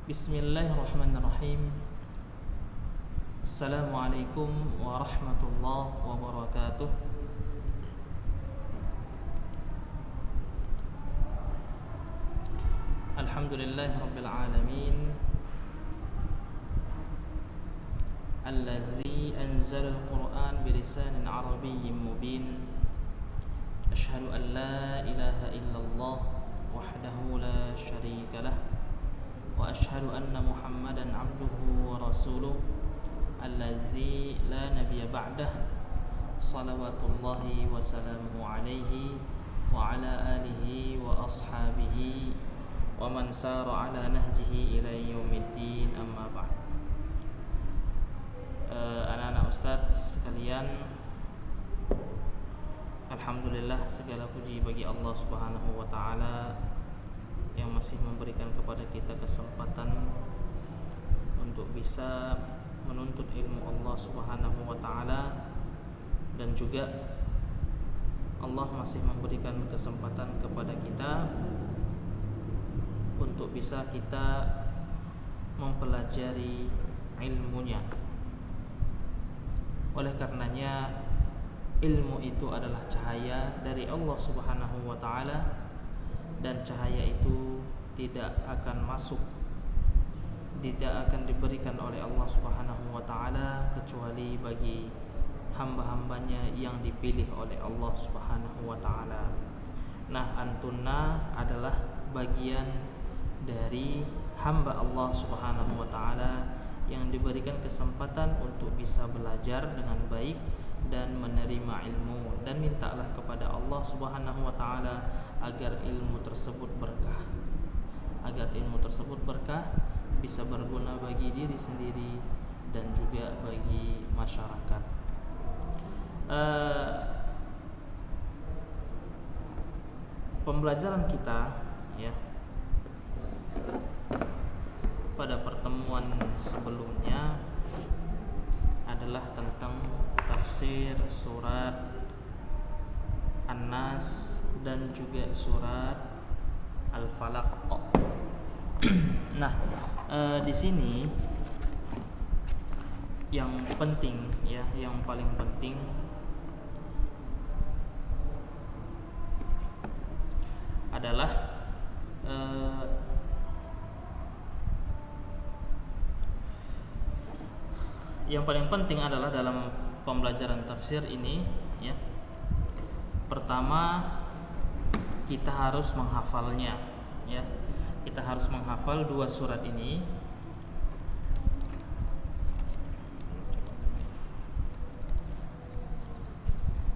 Bismillahirrahmanirrahim. Assalamualaikum warahmatullahi wabarakatuh. Alhamdulillahirabbil alamin. Allazi anzala al-Qur'an bilisanin arabiyyin mubin. Asyhadu an la ilaha illallah wahdahu la syarika lah. Wa asyhadu anna Muhammadan abduhu wa rasuluh allazi la nabiyya ba'dah. Salawatullahi wa salamuhu alaihi wa ala alihi wa ashabihi wa man sara ala nahjihi ila yaumiddin, amma ba'd. Anak-anak ustadz sekalian, alhamdulillah, segala puji bagi Allah Subhanahu wa taala yang masih memberikan kepada kita kesempatan untuk bisa menuntut ilmu Allah Subhanahu wa taala, dan juga Allah masih memberikan kesempatan kepada kita untuk bisa kita mempelajari ilmunya. Oleh karenanya, ilmu itu adalah cahaya dari Allah Subhanahu wa taala, dan cahaya itu tidak akan masuk, tidak akan diberikan oleh Allah Subhanahu wa taala kecuali bagi hamba-hambanya yang dipilih oleh Allah Subhanahu wa taala. Nah, antunna adalah bagian dari hamba Allah Subhanahu wa taala yang diberikan kesempatan untuk bisa belajar dengan baik dan menerima ilmu, dan mintalah kepada Allah Subhanahu wa taala agar ilmu tersebut berkah, agar ilmu tersebut berkah, bisa berguna bagi diri sendiri dan juga bagi masyarakat. Pembelajaran kita ya pada pertemuan sebelumnya adalah tentang tafsir surat An-Nas dan juga surat Al-Falaq. Nah, di sini yang penting ya, yang paling penting adalah dalam pembelajaran tafsir ini ya, pertama kita harus menghafalnya ya. Kita harus menghafal dua surat ini.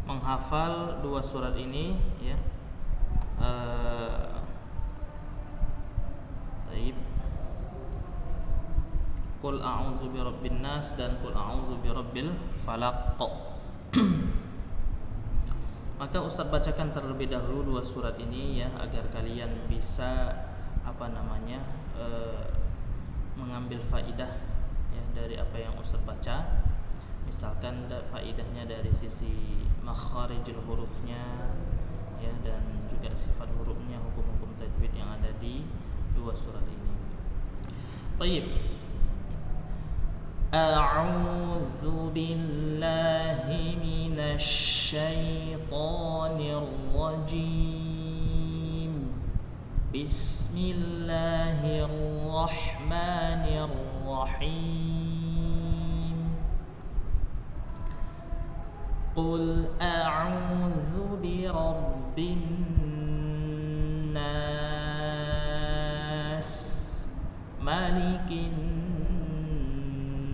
Menghafal dua surat ini ya. Taib. Qul a'udzu birabbin nas dan qul a'udzu birabbil falaq. Maka Ustaz bacakan terlebih dahulu dua surat ini ya, agar kalian bisa mengambil faidah ya dari apa yang Ustaz baca. Misalkan faidahnya dari sisi makharijul hurufnya ya, dan juga sifat hurufnya, hukum-hukum tajwid yang ada di dua surat ini. Taib. A'udzu billahi minasy syaithanir rajim. Bismillahirrahmanirrahim. Qul a'udzu birabbin nas, malikin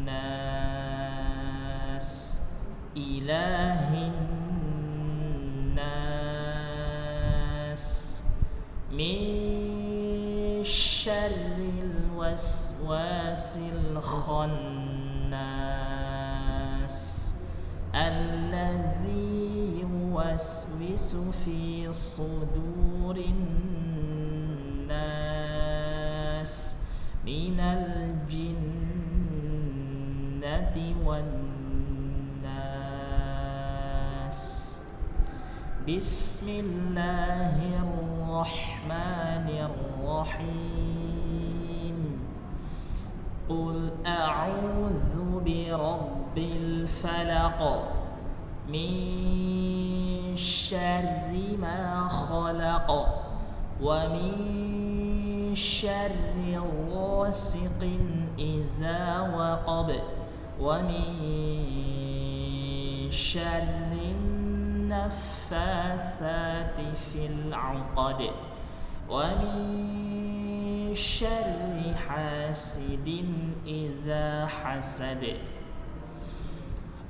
nas, ilahin nas, min syarril waswasil khannas, alladzi yuwaswisu fi sudurin nas, minal jinnati wan nas. Bismillahirrahmanirrahim. Bismillahirrahmanirrahim. Bismillahirrahmanirrahim. Bismillahirrahmanirrahim. Bismillahirrahmanirrahim. Bismillahirrahmanirrahim. Bismillahirrahmanirrahim. Bismillahirrahmanirrahim. Bismillahirrahmanirrahim. Qul a'udzu birabbil falaq min syarri ma khalaq wa min syarri ghasiqin idza waqab wa min syarri naffatsati fil 'uqad wa min syarri hasidin idza hasad.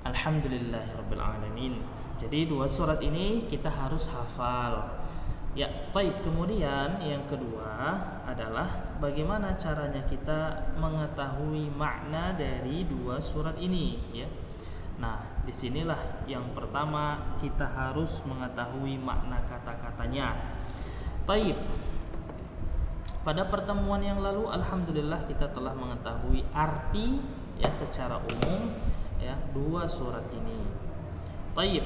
Alhamdulillahirabbil alamin. Jadi dua surat ini kita harus hafal. Ya, taib. Kemudian yang kedua adalah bagaimana caranya kita mengetahui makna dari dua surat ini, ya. Nah, disinilah yang pertama kita harus mengetahui makna kata-katanya. Taib. Pada pertemuan yang lalu alhamdulillah kita telah mengetahui arti ya secara umum ya dua surat ini. Taib.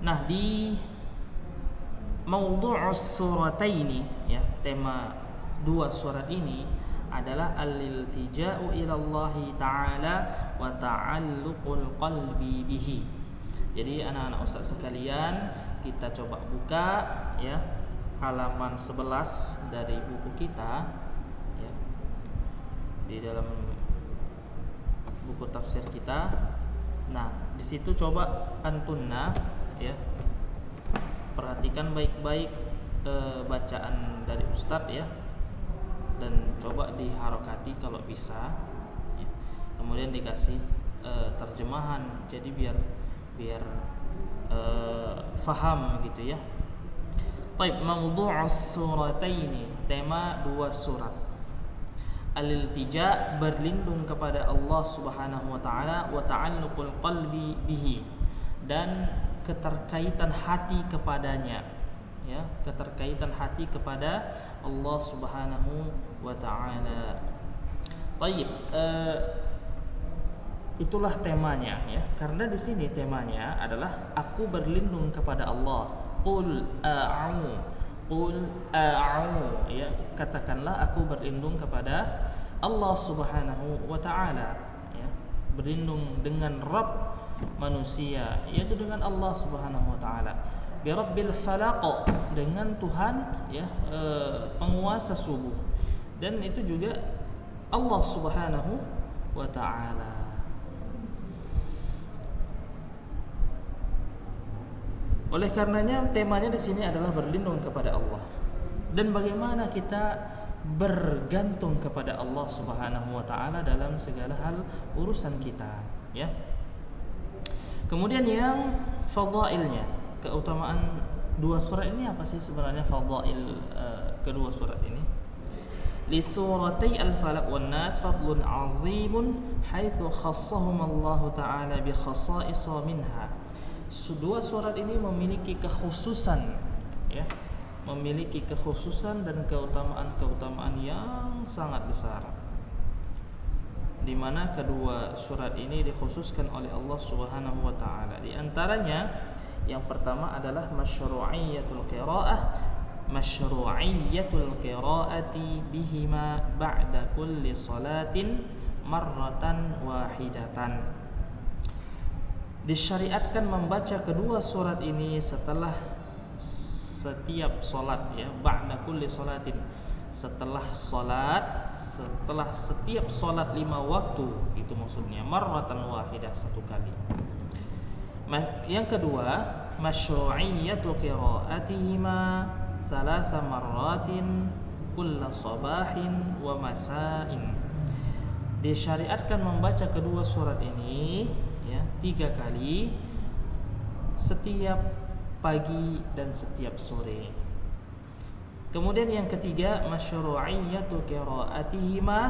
Nah, di maudhu'us surataini ya, tema dua surat ini adalah al-iltija'u ila Allah Ta'ala wa ta'alluqul qalbi bihi. Jadi anak-anak ustaz sekalian, kita coba buka ya halaman 11 dari buku kita ya. Di dalam buku tafsir kita. Nah, di situ coba antunna ya. Perhatikan baik-baik bacaan dari ustaz ya. Dan coba diharokati kalau bisa ya. Kemudian dikasih terjemahan jadi biar faham gitu ya. Taib, maudhu'us surataini, tema dua surat. Al-iltija, berlindung kepada Allah Subhanahu wa taala, wa ta'alluqul qalbi bihi, dan keterkaitan hati kepadanya ya, keterkaitan hati kepada Allah Subhanahu wa ta'ala. Taib, itulah temanya ya. Karena di sini temanya adalah aku berlindung kepada Allah. Qul a'u ya, katakanlah aku berlindung kepada Allah Subhanahu wa ta'ala ya. Berlindung dengan Rabb manusia, yaitu dengan Allah Subhanahu wa ta'ala. Bi rabbil falaq, dengan Tuhan ya, penguasa subuh, dan itu juga Allah Subhanahu wa ta'ala. Oleh karenanya temanya di sini adalah berlindung kepada Allah. Dan bagaimana kita bergantung kepada Allah Subhanahu wa taala dalam segala hal urusan kita, ya. Kemudian yang fadailnya, keutamaan dua surat ini apa sih sebenarnya fadail kedua surat ini? Li suratay al-falaq wan nas fadlun 'azimun haitsu khassahum Allah taala bi khasa'is minha. Dua surat ini memiliki kekhususan ya, memiliki kekhususan dan keutamaan-keutamaan yang sangat besar, di mana kedua surat ini dikhususkan oleh Allah Subhanahu wa taala. Di antaranya yang pertama adalah masyru'iyyatul qira'ati bihima ba'da kulli salatin marratan wahidatan. Disyariatkan membaca kedua surat ini setelah setiap salat ya, ba'da kulli salatin, setelah setiap salat 5 waktu, itu maksudnya marratan wahidah, satu kali. Yang kedua, masyru'iyyatu qira'atihima salasa marratin kulla sabahin wa masa'in. Disyariatkan membaca kedua surat ini ya 3 kali setiap pagi dan setiap sore. Kemudian yang ketiga, masyru'iyyatu qira'atihima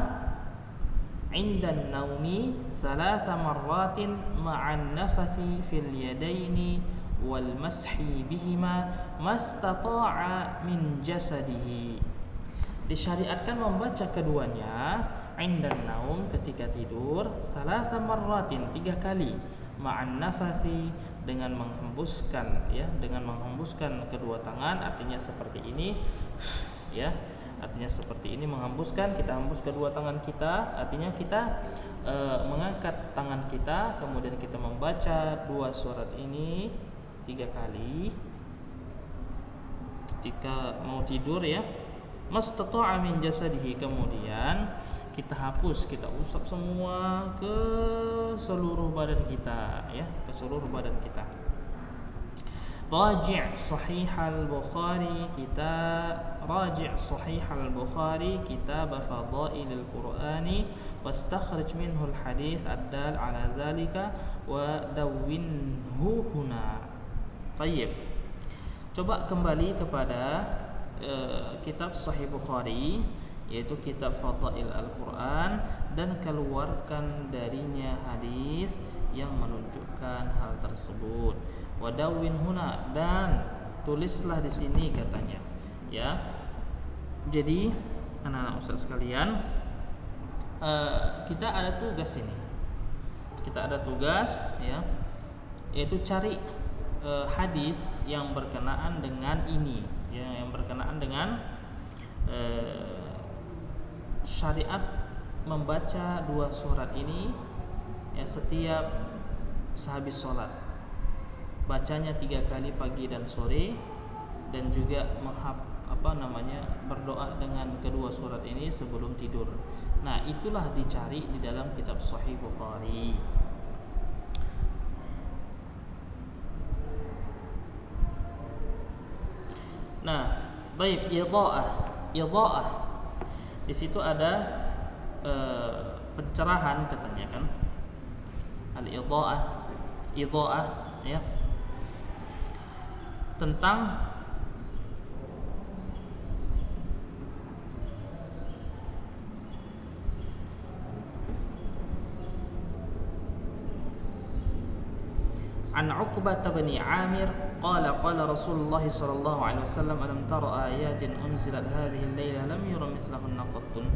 'indan naumi salasa marratin ma'an nafasi fil yadaini wal mashi bihima mastata'a min jasadihi. disyariatkan membaca keduanya indan naum, ketika tidur, salasa marratin, 3 kali, ma'an nafasi, dengan menghembuskan, ya, dengan menghembuskan kedua tangan, artinya seperti ini, ya, artinya seperti ini, menghembuskan, kita hembus kedua tangan kita, artinya kita mengangkat tangan kita, kemudian kita membaca 2 surat ini 3 kali ketika mau tidur, ya, mastata'a min jasadihi, kemudian kita hapus, kita usap semua ke seluruh badan kita, ya, ke seluruh badan kita. Raji' Sahih al-Bukhari, kita raji' Sahih al-Bukhari kitab Fadailil Qur'ani wastakhrij minhu al-hadits ad-dal ala zalika wa dawwinhu huna. Tayyib. Coba kembali kepada kitab Sahih Bukhari, yaitu kitab Fadail Al-Quran, dan keluarkan darinya hadis yang menunjukkan hal tersebut. Wadawin huna, dan tulislah di sini, katanya, ya. Jadi anak-anak ustaz sekalian, kita ada tugas ini. Kita ada tugas, ya, yaitu cari hadis yang berkenaan dengan ini, yang berkenaan dengan syariat membaca 2 surat ini, ya, setiap sehabis sholat, bacanya 3 kali pagi dan sore, dan juga berdoa dengan kedua surat ini sebelum tidur. Nah, itulah dicari di dalam kitab Sahih Bukhari. Nah, baik, idha'ah. Di situ ada pencerahan, katanya kan. Al-idha'ah, ya. Tentang An Uqbah bin Amir qala qala Rasulullah sallallahu alaihi wasallam alam tara ayatin unzilat hadhihi al-lailah lam yura mislahunna qattun.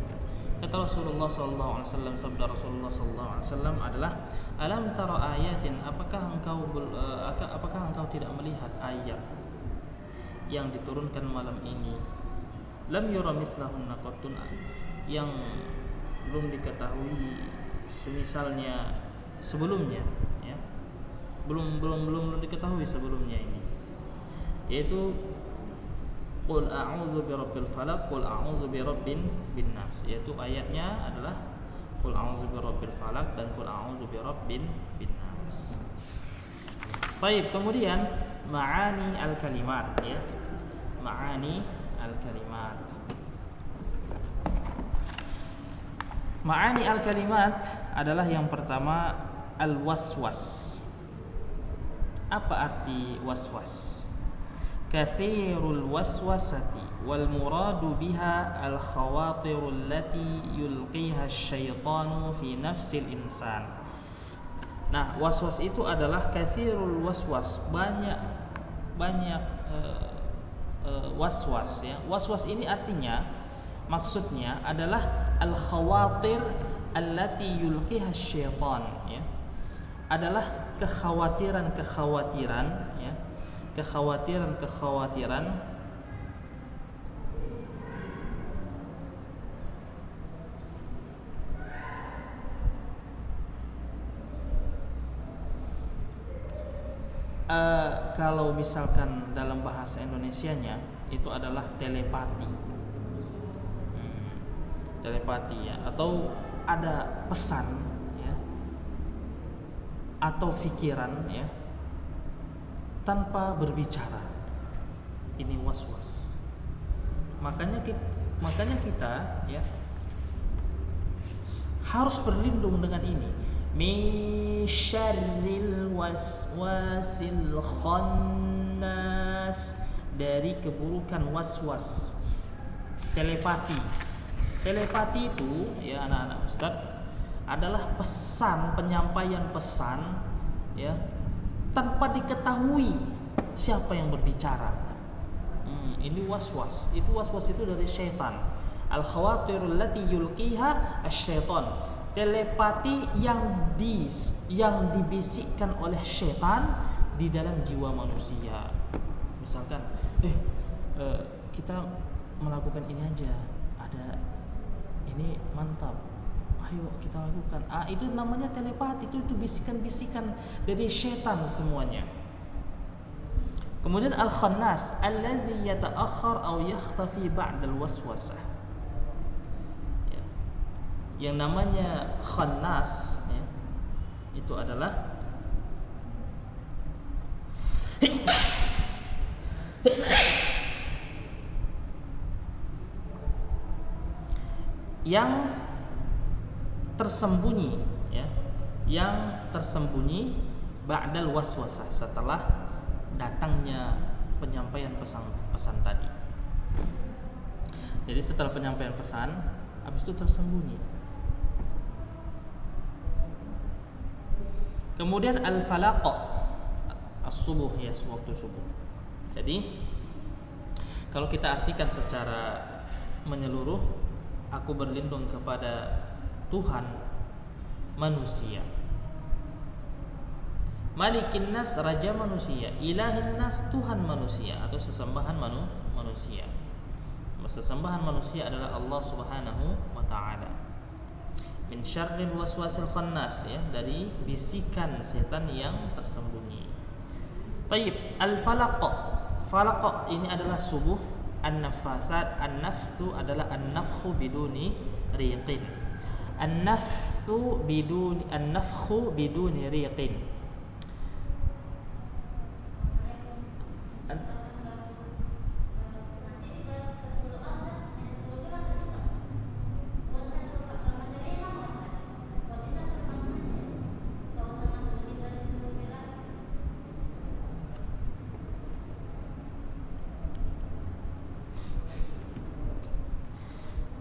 Kata Rasulullah sallallahu alaihi wasallam, sabda Rasulullah sallallahu alaihi wasallam adalah, alam tara ayatin, apakah engkau tidak melihat ayat yang diturunkan malam ini, lam yura mislahunna qattun, yang belum diketahui semisalnya sebelumnya, ya, belum diketahui sebelumnya ini, yaitu qul a'udzu birabbil falaq, qul a'udzu birabbin nas, yaitu ayatnya adalah qul a'udzu birabbil falaq dan qul a'udzu birabbin nas. Baik, kemudian ma'ani al-kalimat, ya, ma'ani al-kalimat. Ma'ani al-kalimat adalah yang pertama al-waswas. Apa arti waswas? Katsirul waswasati wal muradu biha al khawatirul lati yulqiha asyaitanu fi nafsil insan. Nah, waswas itu adalah katsirul waswas, banyak waswas, ya. Waswas ini artinya, maksudnya adalah al khawatir allati yulqiha asyaitan, ya. Adalah kekhawatiran, ya, kekhawatiran kalau misalkan dalam bahasa Indonesianya itu adalah telepati, ya, atau ada pesan, ya, atau pikiran, ya, tanpa berbicara. Ini waswas. Makanya kita, ya, harus berlindung dengan ini. Min syarril waswasil khannas, dari keburukan waswas. Telepati itu, ya anak-anak ustaz, adalah pesan, penyampaian pesan, ya, tanpa diketahui siapa yang berbicara. Ini waswas. Itu waswas itu dari syaitan. Al-khawatirul lati yulqiha asy-syaitan. Telepati yang dibisikkan oleh syaitan di dalam jiwa manusia. Misalkan, kita melakukan ini aja, ada ini mantap, ayo kita lakukan. Itu namanya telepati, itu bisikan-bisikan dari syaitan semuanya. Kemudian al-khannas alladzi yata'akhkhar aw yakhtafi ba'da al-waswasah. Yang namanya khannas itu adalah yang tersembunyi, yang tersembunyi ba'dal waswasah, setelah datangnya penyampaian pesan tadi. Jadi setelah penyampaian pesan, habis itu tersembunyi. Kemudian al-falaq, as-subuh, waktu subuh. Jadi kalau kita artikan secara menyeluruh, aku berlindung kepada Tuhan manusia, Malikin nas, raja manusia, Ilahin nas, Tuhan manusia, atau sesembahan manusia. Sesembahan manusia adalah Allah Subhanahu wa taala. Min syarril waswasil khannas, dari bisikan setan yang tersembunyi. Taib, al-falaq. Falaq ini adalah subuh. An-nafasat, an-nafsu adalah an-nafkhu biduni riqin. An-nafkhu biduni riqin.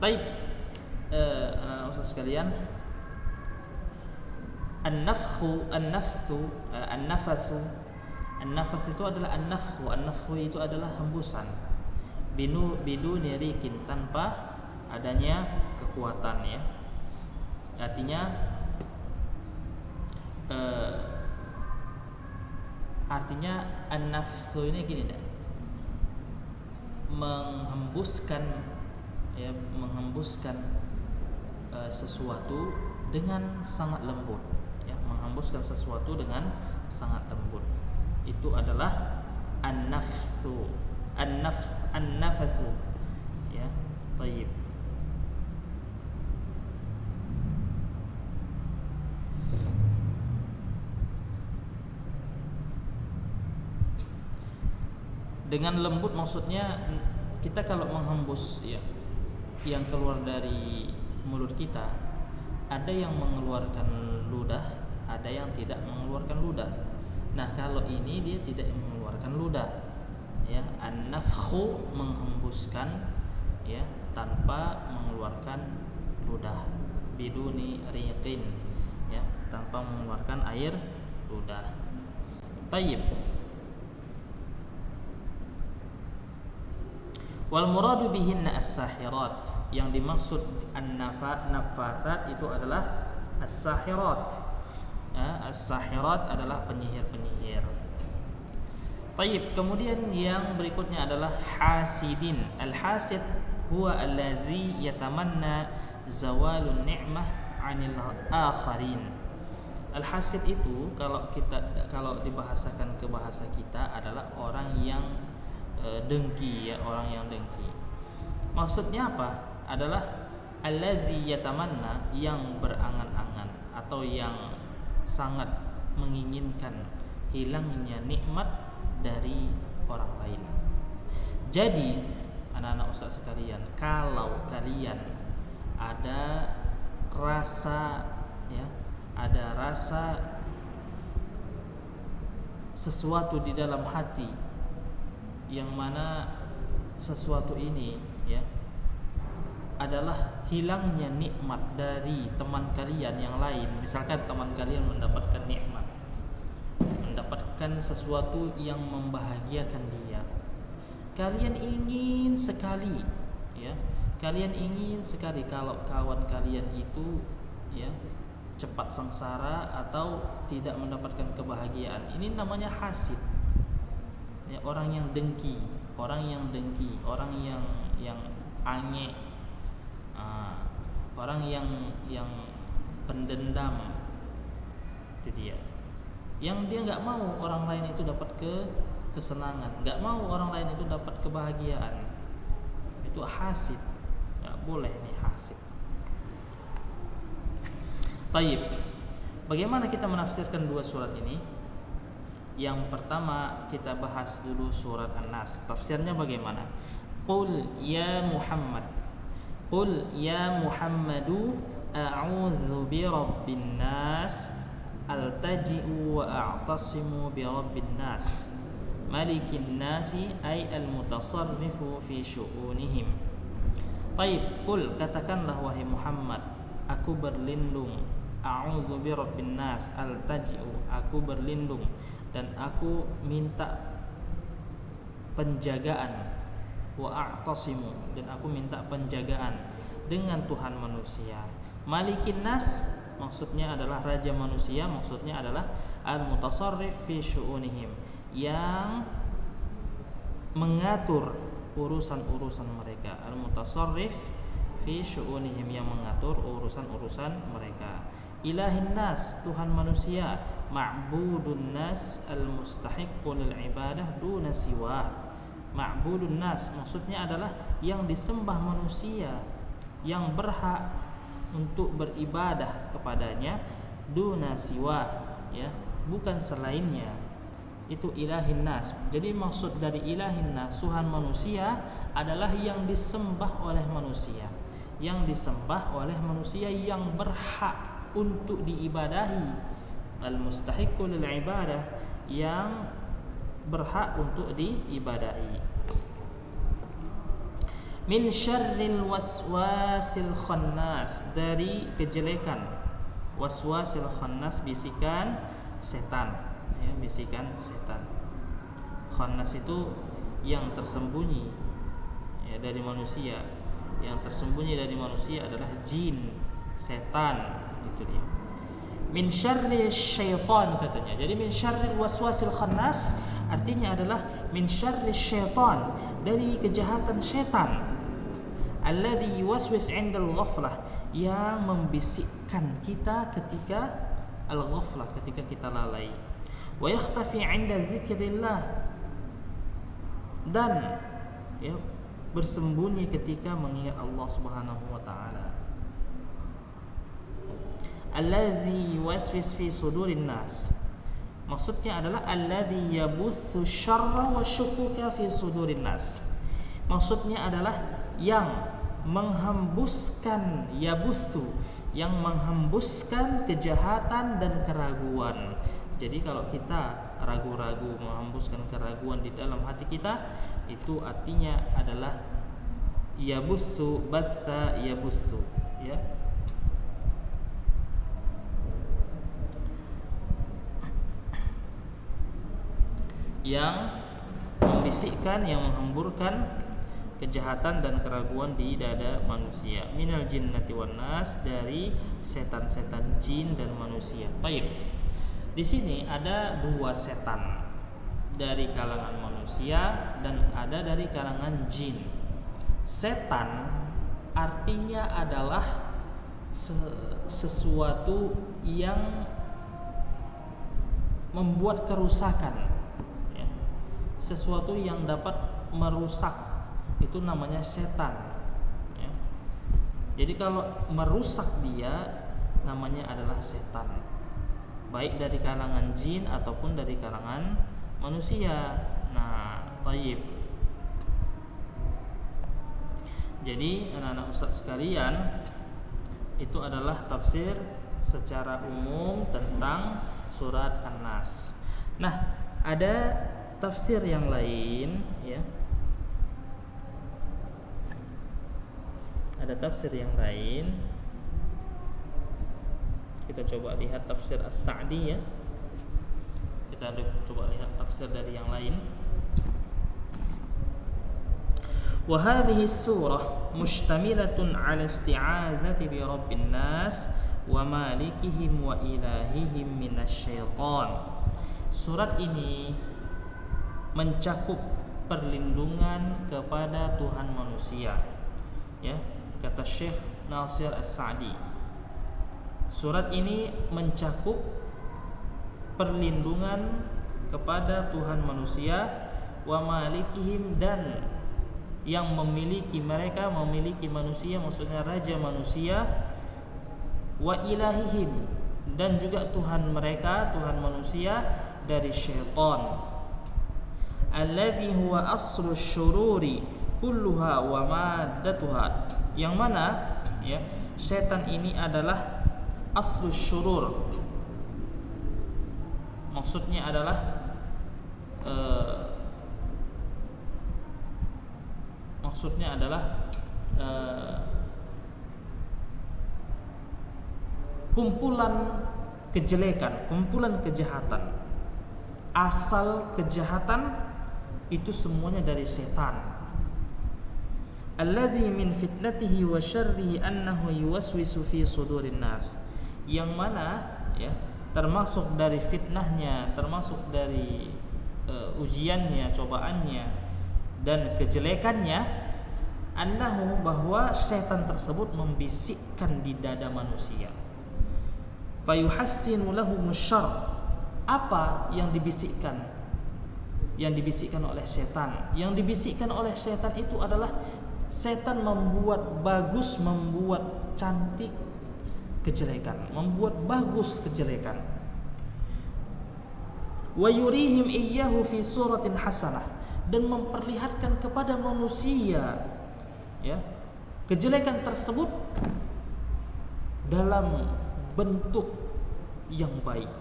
Taib, Ustaz sekalian, an-nafas itu adalah an-nafhu itu adalah hembusan. Biduni riqin, tanpa adanya kekuatan, Artinya an-nafsu ini gini dah. Menghembuskan sesuatu dengan sangat lembut, menghembuskan sesuatu dengan sangat lembut. Itu adalah an-nafasu, Taib. Dengan lembut maksudnya kita kalau menghembus, yang keluar dari mulut kita, ada yang mengeluarkan ludah, ada yang tidak mengeluarkan ludah. Nah, kalau ini dia tidak mengeluarkan ludah, an-nafkhu, menghembuskan, tanpa mengeluarkan ludah. Biduni riqin, tanpa mengeluarkan air ludah. Tayyib. Wal muradu bihinna as-sahirat, yang dimaksud an-nafasat itu adalah as-sahirat. As-sahirat adalah penyihir-penyihir. Taib, kemudian yang berikutnya adalah hasidin. Al-hasid huwa allazi yatamanna zawalun ni'mah 'anil akharin. Al-hasid itu kalau dibahasakan ke bahasa kita adalah orang yang dengki, orang yang dengki. Maksudnya apa? Adalah allazi yatamanna, yang berangan-angan atau yang sangat menginginkan hilangnya nikmat dari orang lain. Jadi anak-anak ustaz sekalian, kalau kalian ada rasa sesuatu di dalam hati, yang mana sesuatu ini adalah hilangnya nikmat dari teman kalian yang lain. Misalkan teman kalian mendapatkan nikmat, mendapatkan sesuatu yang membahagiakan dia, kalian ingin sekali Kalian ingin sekali kalau kawan kalian itu ya cepat sengsara atau tidak mendapatkan kebahagiaan. Ini namanya hasid. Ya, orang yang dengki, orang yang ange, orang yang pendendam. Itu dia. Yang dia nggak mau orang lain itu dapat kesenangan, nggak mau orang lain itu dapat kebahagiaan. Itu hasid. Nggak boleh nih hasid. Taib. Bagaimana kita menafsirkan dua surat ini? Yang pertama kita bahas dulu surat An-Nas. Tafsirnya bagaimana? Qul ya Muhammad. Qul ya Muhammadu a'udzu bi rabbin nas altaji'u wa a'tasimu bi rabbin nas malikin nasi ay al-mutasarrifu fi syu'unihim. Baik, qul katakanlah wahai Muhammad, aku berlindung, a'udzu bi rabbin nas, altaji'u, aku berlindung dan aku minta penjagaan, wa a'tasimu, dan aku minta penjagaan dengan Tuhan manusia. Malikin nas maksudnya adalah raja manusia, maksudnya adalah al-mutasarrif fi syu'unihim, yang mengatur urusan-urusan mereka. Al-mutasarrif fi syu'unihim, yang mengatur urusan-urusan mereka. Ilahin nas, Tuhan manusia. Ma'budun nas, al-mustahiqqu lil ibadah duna siwah. Ma'budun nas maksudnya adalah yang disembah manusia, yang berhak untuk beribadah kepadanya, duna siwah, ya, bukan selainnya. Itu ilahin nas. Jadi maksud dari ilahin nas, Tuhan manusia, adalah yang disembah oleh manusia, yang disembah oleh manusia, yang berhak untuk diibadahi. Al-mustahiqqu lil ibadah, yang berhak untuk diibadahi. Min syarril waswasil khannas, dari kejelekan waswasil khannas, bisikan setan, ya, bisikan setan. Khannas itu yang tersembunyi, ya, dari manusia. Yang tersembunyi dari manusia adalah jin, setan, itu dia. Min syarri syaitan katanya. Jadi min syarril waswasil khannas artinya adalah min syarri syaitan, dari kejahatan syaitan. Alladzi yuwaswis 'indal ghaflah, yang membisikkan kita ketika al-ghaflah, ketika kita lalai. Wa yakhtafi 'inda zikrillah, dan ya bersembunyi ketika mengingat Allah Subhanahu wa taala. Alladzi yuwaswis fi sudurin nas, maksudnya adalah alladzi yabuthu syarra wa syukuka fi sudurin nas. Maksudnya adalah yang menghembuskan, yabuthu, yang menghembuskan kejahatan dan keraguan. Jadi kalau kita ragu-ragu, menghembuskan keraguan di dalam hati kita, itu artinya adalah yabuthu, batsa yabuthu, ya. Yang membisikkan, yang menghamburkan kejahatan dan keraguan di dada manusia. Minal jinnati wan nas, dari setan-setan jin dan manusia. Baik. Di sini ada dua setan, dari kalangan manusia dan ada dari kalangan jin. Setan artinya adalah sesuatu yang membuat kerusakan, sesuatu yang dapat merusak, itu namanya setan, ya. Jadi kalau merusak dia, namanya adalah setan, baik dari kalangan jin ataupun dari kalangan manusia. Nah, taib. Jadi anak-anak ustaz sekalian, itu adalah tafsir secara umum tentang surat An-Nas. Nah, ada tafsir yang lain, ya. Ada tafsir yang lain. Kita coba lihat tafsir As-Sa'di, ya. Kita coba lihat tafsir dari yang lain. Wa hadhihi surah mushtamilatun 'ala isti'azati bi rabbin nas wa malikihim wa ilahihim minasyaitan. Surat ini mencakup perlindungan kepada Tuhan manusia, ya, kata Syekh Nasir As-Sa'di. Surat ini mencakup perlindungan kepada Tuhan manusia, wa malikihim, dan yang memiliki mereka, memiliki manusia, maksudnya raja manusia, wa ilahihim, dan juga Tuhan mereka, Tuhan manusia, dari syaitan. Alladhi huwa aslu syururi kulluha wa maddatuha, yang mana, ya, setan ini adalah aslu syurur. Maksudnya adalah kumpulan kejelekan, kumpulan kejahatan. Asal kejahatan itu semuanya dari setan. Allazi min fitnatihi wa syarrihi annahu yuwaswisu fi sudurin nas, yang mana, ya, termasuk dari fitnahnya, termasuk dari ujiannya, cobaannya, dan kejelekannya, annahu, bahwa setan tersebut membisikkan di dada manusia. Fayuhassinu lahumus syarr. Apa yang dibisikkan? Yang dibisikkan oleh setan. Yang dibisikkan oleh setan itu adalah setan membuat bagus, membuat cantik kejelekan, membuat bagus kejelekan. Wa yurihim iyyahu fi suratin hasanah, dan memperlihatkan kepada manusia, ya, kejelekan tersebut dalam bentuk yang baik.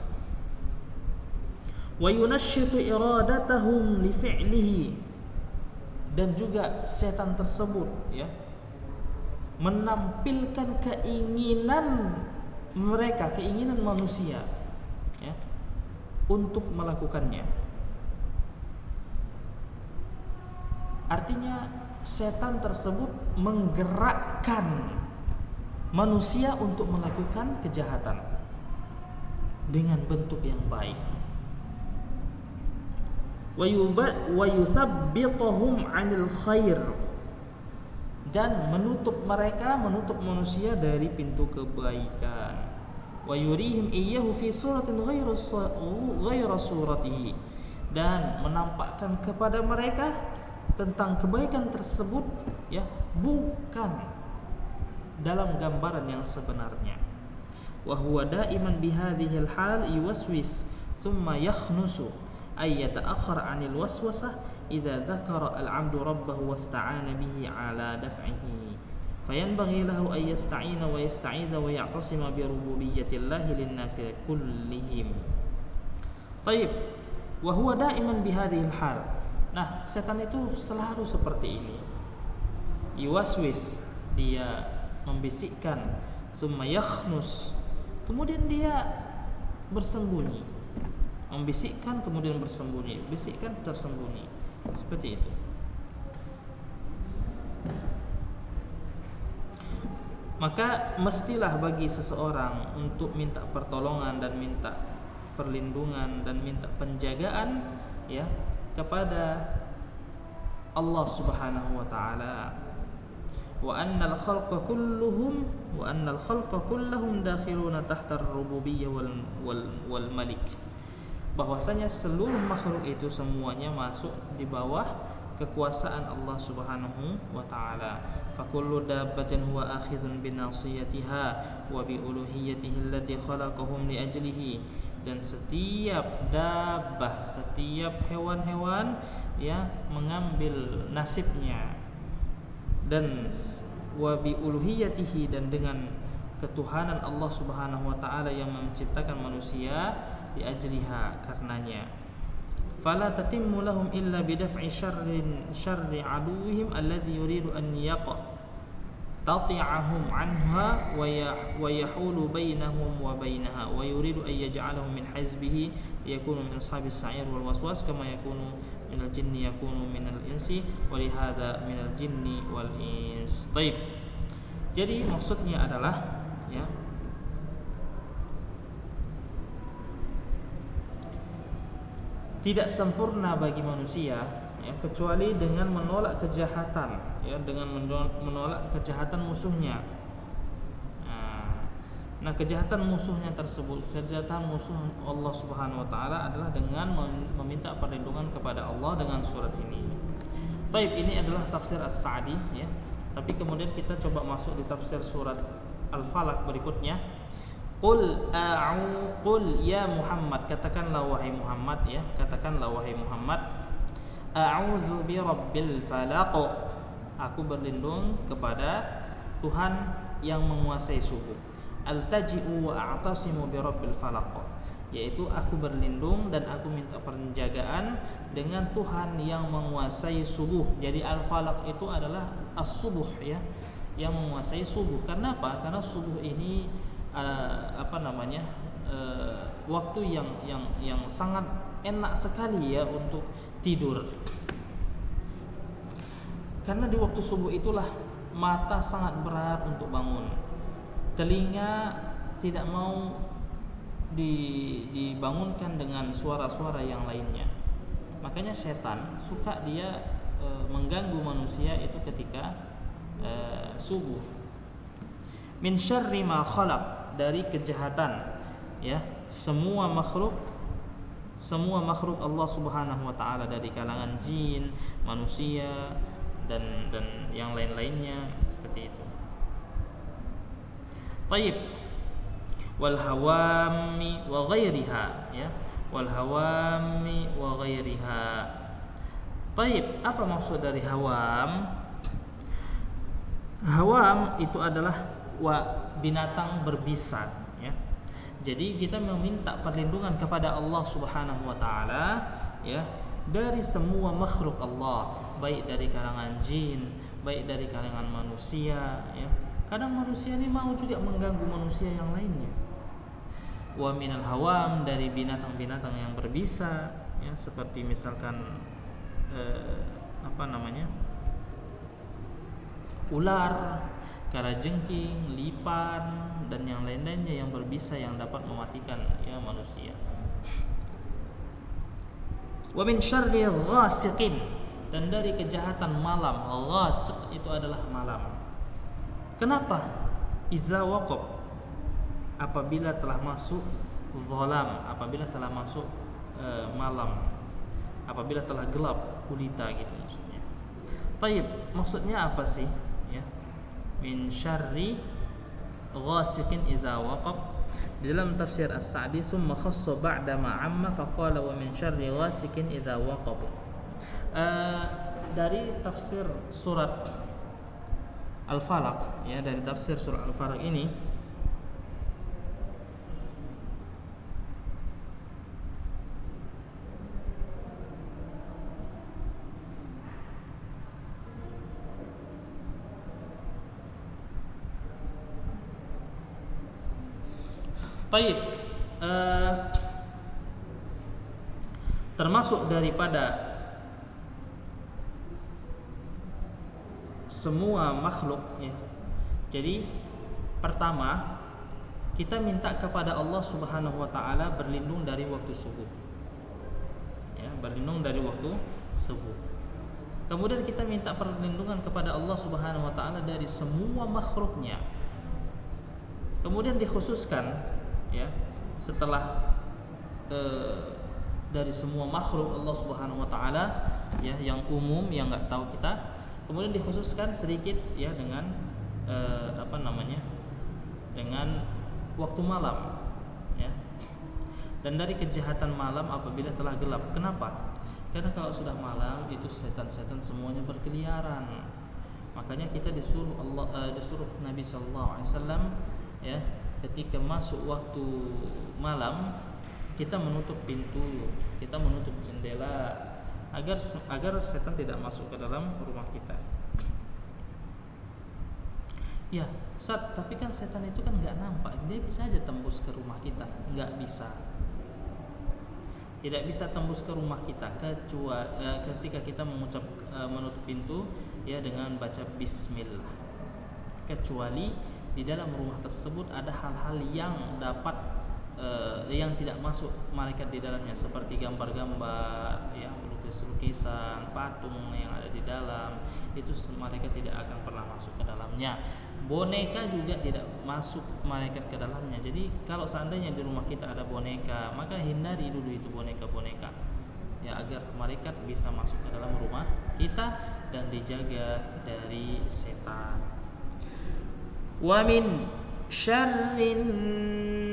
Wa yunashshitu iradatahum li fi'lihi, dan juga setan tersebut, ya, menampilkan keinginan mereka, keinginan manusia, ya, untuk melakukannya. Artinya setan tersebut menggerakkan manusia untuk melakukan kejahatan dengan bentuk yang baik. Wa yuthabbituhum 'anil khair, dan menutup mereka, menutup manusia dari pintu kebaikan. Wa yurihim iyyahu fi suratin ghayra suratihi, dan menampakkan kepada mereka tentang kebaikan tersebut, ya, bukan dalam gambaran yang sebenarnya. Wa huwa da'iman bihadhil hal yuwaswis thumma yakhnusu ay yata'akhkhar 'anil waswasah idza dzakara al-'abdu rabbahu wasta'ana bihi 'ala daf'ihi fayanbaghi lahu ay yasta'ina wa yasta'idha wa ya'tasima bi rububiyyatillahi lin-nasi kullihim. Baik, wa huwa da'iman bihadhil hal. Nah, setan itu selalu seperti ini. Yuwaswis, dia membisikkan, thumma yakhnus, kemudian dia bersembunyi. Membisikkan kemudian bersembunyi, bisikkan tersembunyi, seperti itu. Maka mestilah bagi seseorang untuk minta pertolongan dan minta perlindungan dan minta penjagaan, ya, kepada Allah Subhanahu wa taala. Wa annal khalqa kulluhum dakhiluna tahta ar-rububiyyah wal malik. Bahwasanya seluruh makhluk itu semuanya masuk di bawah kekuasaan Allah Subhanahu wa taala. Fa kullu dabbatin huwa akhidhun bi nasiyatiha wa bi uluhiyyatihi allati khalaqahum li ajlihi, dan setiap dabbah, setiap hewan-hewan, ya, mengambil nasibnya, dan wa bi uluhiyyatihi, dan dengan ketuhanan Allah Subhanahu wa taala yang menciptakan manusia, di ajliha, karenanya. Fala tatimmu lahum illa bidaf'i syarri aduwwihim alladhi yuridu an tati'ahum anha wa yahulu bainahum wa bainaha wa yuridu an yaj'alahum min hizbihi yakunu min ashabis sa'ir wal waswas kama yakunu minal jinni yakunu minal insi wa lihadza minal jinni wal ins. Baik. Jadi maksudnya adalah ya, tidak sempurna bagi manusia ya, kecuali dengan menolak kejahatan ya, dengan menolak kejahatan musuhnya. Nah, kejahatan musuhnya tersebut, kejahatan musuh Allah Subhanahu wa taala adalah dengan meminta perlindungan kepada Allah dengan surat ini. Baik, ini adalah tafsir As-Sa'di ya. Tapi kemudian kita coba masuk di tafsir surat Al-Falaq berikutnya. Qul ya Muhammad, katakanlah wahai Muhammad ya, katakanlah wahai Muhammad, a'udzu birabbil falaq, aku berlindung kepada Tuhan yang menguasai subuh. Altaji'u wa a'tasimu birabbil falaq, yaitu aku berlindung dan aku minta penjagaan dengan Tuhan yang menguasai subuh. Jadi al-falaq itu adalah as-subuh ya, yang menguasai subuh. Karena apa? Karena subuh ini waktu yang sangat enak sekali ya untuk tidur. Karena di waktu subuh itulah mata sangat berat untuk bangun. Telinga tidak mau dibangunkan dengan suara-suara yang lainnya. Makanya setan suka dia mengganggu manusia itu ketika subuh. Min syarri ma khalaq, dari kejahatan ya, semua makhluk Allah Subhanahu wa taala, dari kalangan jin, manusia dan yang lain-lainnya seperti itu. Taib. Wal hawami wa ghairiha ya, wal hawami wa ghairiha. Taib, apa maksud dari hawam? Hawam itu adalah binatang berbisa ya. Jadi kita meminta perlindungan kepada Allah Subhanahu wa taala ya, dari semua makhluk Allah, baik dari kalangan jin, baik dari kalangan manusia ya. Kadang manusia ini mau juga mengganggu manusia yang lainnya. Wa minal hawam, dari binatang-binatang yang berbisa ya, seperti misalkan ular, kalajengking, lipan dan yang lain-lainnya yang berbisa yang dapat mematikan ya manusia. Wa min syarri ghasiqin, dan dari kejahatan malam. Ghasiq itu adalah malam. Kenapa? Idza waqab, apabila telah masuk zalam, apabila telah masuk malam, apabila telah gelap gulita gitu maksudnya. Taib, maksudnya apa sih ya? Min syarri ghasiqin idza waqab. Di dalam tafsir As-Sa'di, summa khassa ba'da ma 'amma faqala wa min syarri ghasiqin idza waqab. Dari tafsir surat Al-Falaq ya, dari tafsir surat Al-Falaq ini Taib, termasuk daripada semua makhluk ya. Jadi pertama, kita minta kepada Allah Subhanahu wa taala berlindung dari waktu subuh. Ya, berlindung dari waktu subuh. Kemudian kita minta perlindungan kepada Allah Subhanahu wa taala dari semua makhluknya. Kemudian dikhususkan ya, setelah dari semua makhluk Allah Subhanahu wa taala ya, yang umum yang enggak tahu kita, kemudian dikhususkan sedikit ya dengan dengan waktu malam ya. Dan dari kejahatan malam apabila telah gelap. Kenapa? Karena kalau sudah malam itu setan-setan semuanya berkeliaran. Makanya kita disuruh Nabi sallallahu alaihi wasallam ya, ketika masuk waktu malam kita menutup pintu, kita menutup jendela agar setan tidak masuk ke dalam rumah kita. Ya, tapi kan setan itu kan nggak nampak, dia bisa aja tembus ke rumah kita, nggak bisa. Tidak bisa tembus ke rumah kita kecuali ketika kita menutup pintu ya dengan baca bismillah. Kecuali di dalam rumah tersebut ada hal-hal yang dapat yang tidak masuk malaikat di dalamnya, seperti gambar-gambar, ya, lukis-lukisan, patung yang ada di dalam, itu malaikat tidak akan pernah masuk ke dalamnya. Boneka juga tidak masuk malaikat ke dalamnya. Jadi kalau seandainya di rumah kita ada boneka, maka hindari dulu itu boneka-boneka, ya, agar malaikat bisa masuk ke dalam rumah kita dan dijaga dari setan. Wa min syarrin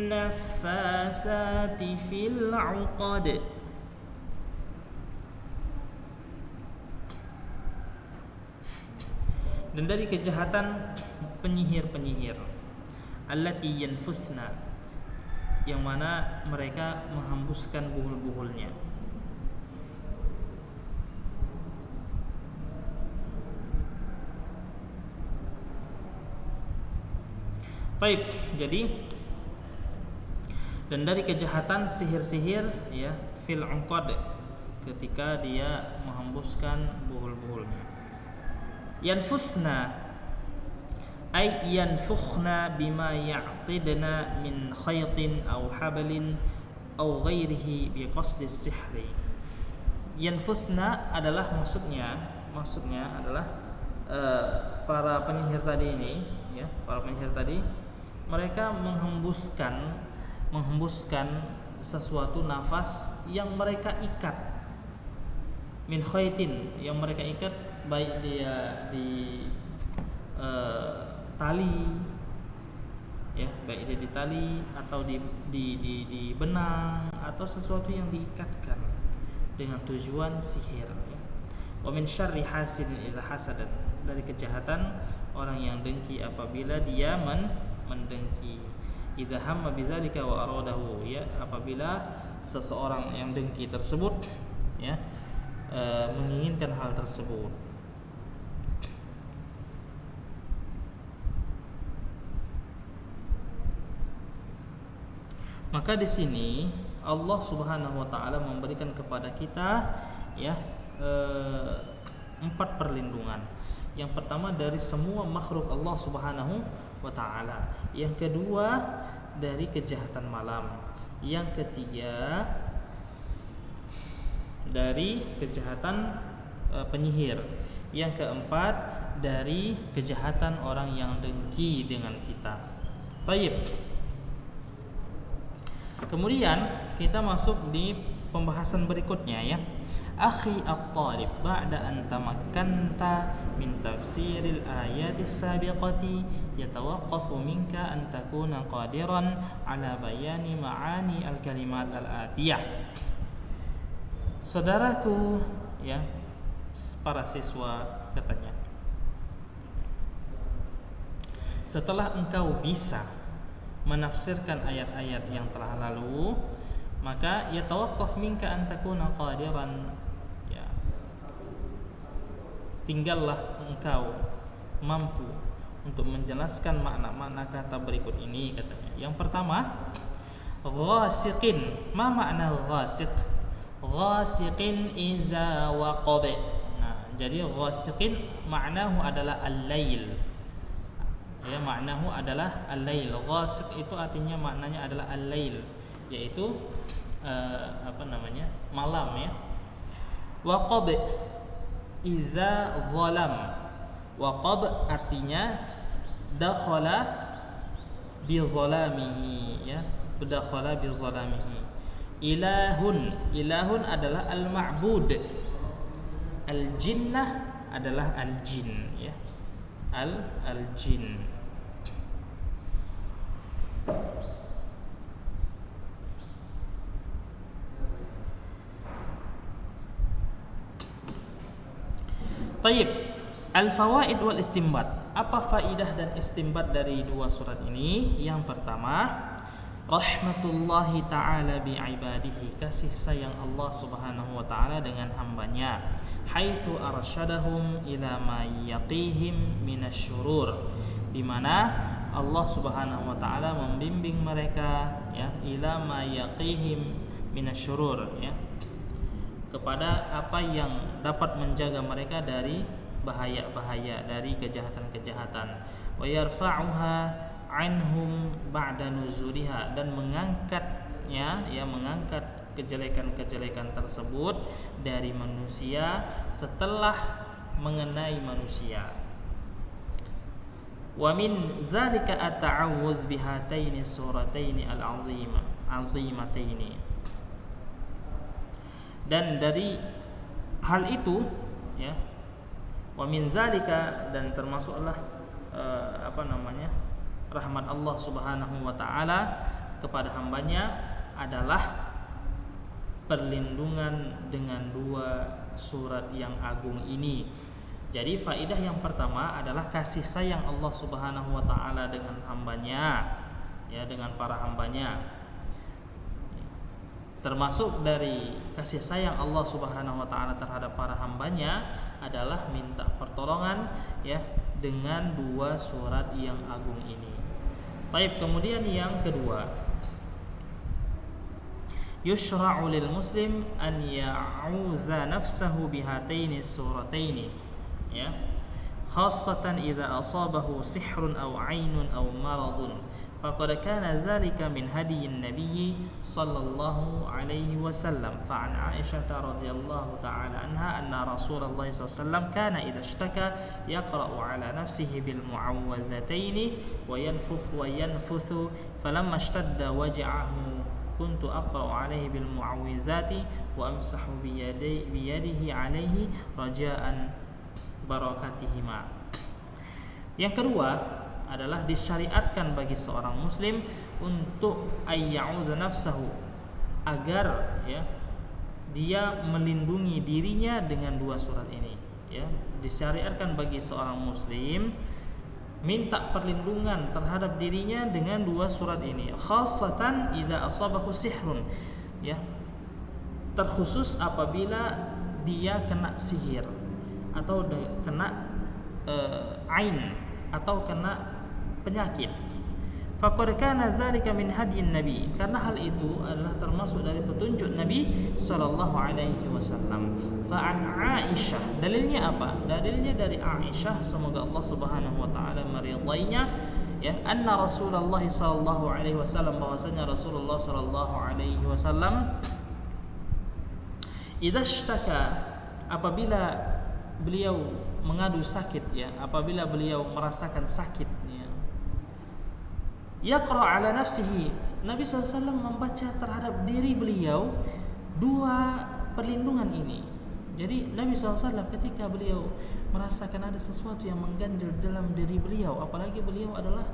naffasati fil 'uqad. Dan dari kejahatan penyihir-penyihir, allati yanfusna, yang mana mereka menghembuskan buhul-buhulnya. Baik, jadi dan dari kejahatan sihir-sihir, ya, fil 'uqad, ketika dia menghembuskan buhul-buhulnya. Yanfusna ay yanfukhna bima ya'qidna min khaytin aw hablin aw ghairihi bi qasdi sihri. Yanfusna adalah maksudnya adalah para penyihir tadi ini, ya, para penyihir tadi mereka menghembuskan sesuatu nafas yang mereka ikat, min khaytin, yang mereka ikat, baik dia di tali, ya, baik dia di tali atau di benang atau sesuatu yang diikatkan dengan tujuan sihir, ya. Wa min syarri hasidin idza hasadan, dari kejahatan orang yang dengki apabila dia mendengki. Idza hamma bidzalika wa aradahu, ya, apabila seseorang yang dengki tersebut, ya, menginginkan hal tersebut. Maka di sini Allah Subhanahu wa taala memberikan kepada kita, ya, 4 perlindungan. Yang pertama dari semua makhluk Allah Subhanahu wa taala. Yang kedua dari kejahatan malam. Yang ketiga dari kejahatan penyihir. Yang keempat dari kejahatan orang yang dengki dengan kita. Baik. Kemudian kita masuk di pembahasan berikutnya, ya. Akhi at-talib, ba'da an tamakkanta min tafsiril ayatis sabiqati yatawaqqafu minka an takuna qadiran ala bayani ma'ani al-kalimat al-atiyah. Saudaraku, ya, para siswa, katanya, setelah engkau bisa menafsirkan ayat-ayat yang telah lalu, maka yatawaqqaf minka an takuna qadiran, ya, tinggallah engkau mampu untuk menjelaskan makna-makna kata berikut ini, katanya. Yang pertama, ghasiqin. Ma makna ghasiq? Ghasiqin iza waqab. Nah, jadi ghasiqin maknahu adalah al-lail. Ya, maknahu adalah al-lail. Ghasiq itu artinya maknanya adalah al-lail, yaitu malam, ya. Waqab iza zalam. Waqab artinya dakhala bi zalamihi, ya, dakhala bi zalamihi. Ilahun adalah al-ma'bud. Al-jinnah adalah al-jin, ya. Al-jin. Tayyib, al-fawaid wal istinbat. Apa faidah dan istinbat dari dua surat ini? Yang pertama, rahmatullahi ta'ala bi'ibadihi, kasih sayang Allah Subhanahu wa ta'ala dengan hambanya, haitsu arsyadahum ila ma yaqihim minasyurur, di mana Allah Subhanahu wa taala membimbing mereka ya ila ma yaqihim minasyurur ya, kepada apa yang dapat menjaga mereka dari bahaya-bahaya, dari kejahatan-kejahatan. Wa yarfa'uha anhum ba'da nuzuliha, dan mengangkatnya ya, mengangkat kejelekan-kejelekan tersebut dari manusia setelah mengenai manusia. Wa min zalika at-ta'awuz bihataini surataini al-'azimataini. Dan dari hal itu ya, wa min zalika, dan termasuklah rahmat Allah Subhanahu wa taala kepada hambanya adalah perlindungan dengan dua surat yang agung ini. Jadi faidah yang pertama adalah kasih sayang Allah Subhanahu wa taala dengan hambanya ya, dengan para hambanya. Termasuk dari kasih sayang Allah Subhanahu wa taala terhadap para hambanya adalah minta pertolongan ya dengan dua surat yang agung ini. Baik, kemudian yang kedua, yushra'u lil muslim an ya'uza nafsahu bihataini surataini ya, khassatan idza asabahu sihrun aw 'ainun aw maradun. Faqad kana dzalika min hadiyyin nabiy sallallahu alaihi wasallam. Fa an Aisyah radhiyallahu ta'ala anha anna Rasulullah sallallahu alaihi wasallam kana idza ishtaka yaqra'u ala nafsihi bil mu'awwazataini wa yanfukhu wa yanfuthu, falamma ishtadda waj'ahu kuntu aqra'u alaihi bil mu'awwizati wa amsahu bi yadihi alaihi raja'an barakatihima. Yang kedua adalah disyariatkan bagi seorang muslim untuk ayya'udha nafsahu, agar ya dia melindungi dirinya dengan dua surat ini ya. Disyariatkan bagi seorang muslim minta perlindungan terhadap dirinya dengan dua surat ini, khassatan idza asabahu sihrun ya, terkhusus apabila dia kena sihir atau kena ain atau kena penyakit. Faqad kana zalika min hadyin nabi, karena hal itu adalah termasuk dari petunjuk Nabi sallallahu alaihi wasallam. Fa an Aisyah, dalilnya apa? Dalilnya dari Aisyah, semoga Allah Subhanahu wa taala meridainya ya, anna Rasulullah sallallahu alaihi wasallam, bahwasanya Rasulullah sallallahu alaihi wasallam idza ishtaka, apabila beliau mengadu sakit ya, apabila beliau merasakan sakit ya, yaqra ala nafsihi, Nabi SAW membaca terhadap diri beliau dua perlindungan ini. Jadi Nabi SAW ketika beliau merasakan ada sesuatu yang mengganjal dalam diri beliau, apalagi beliau adalah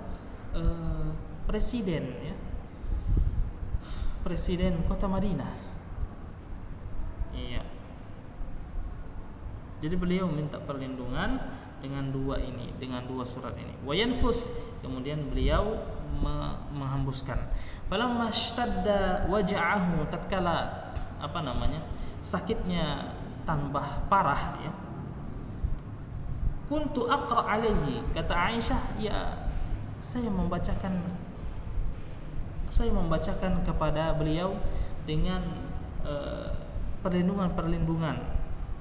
presiden ya, presiden kota Madinah. Iya. Jadi beliau minta perlindungan dengan dua ini, dengan dua surat ini. Wa yanfus, kemudian beliau menghembuskan. Falamma ishtadda waj'ahu, tatkala sakitnya tambah parah ya, kuntu aqra alaihi, kata Aisyah, ya saya membacakan kepada beliau dengan perlindungan